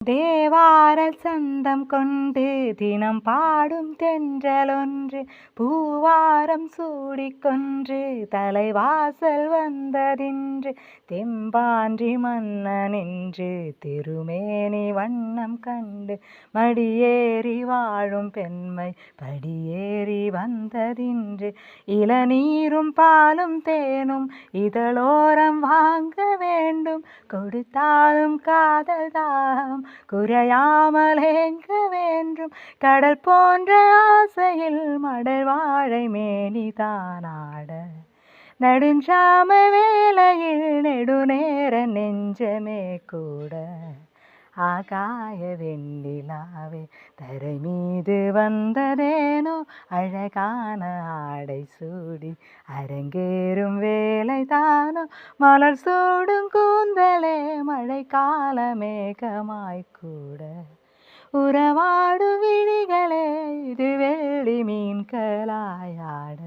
தேவார சந்தம் கொண்டு தினம் பாடும் தென்றலொன்று பூவாரம் சூடிக்கொன்று தலைவாசல் வந்ததின்று தெம்பான்றி மன்னனின்று திருமேனி வண்ணம் கண்டு மடியேறி வாழும் பெண்மை படியேறி வந்ததின்று இளநீரும் பாலும் தேனும் இதழோரம் வாங்க வேண்டும் கொடுத்தாலும் காதல் தாகம் குறையாமல் ஏங்க வேண்டும் கடல் போன்ற ஆசையில் மடல் வாழை மேனி தானாட நடுஞ்சாம வேளையில் நெடுநேர நெஞ்சமே கூட ஆகாய வெண்ணிலாவே தரை மீது வந்ததேனோ அழகான ஆடை சூடி அரங்கேறும் வேலை தானோ மலர் சூடும் கூந்தலே மழைக்கால மேகமாய்க்கூட உறவாடும் விழிகளே இது வெள்ளி மீன்களாயாட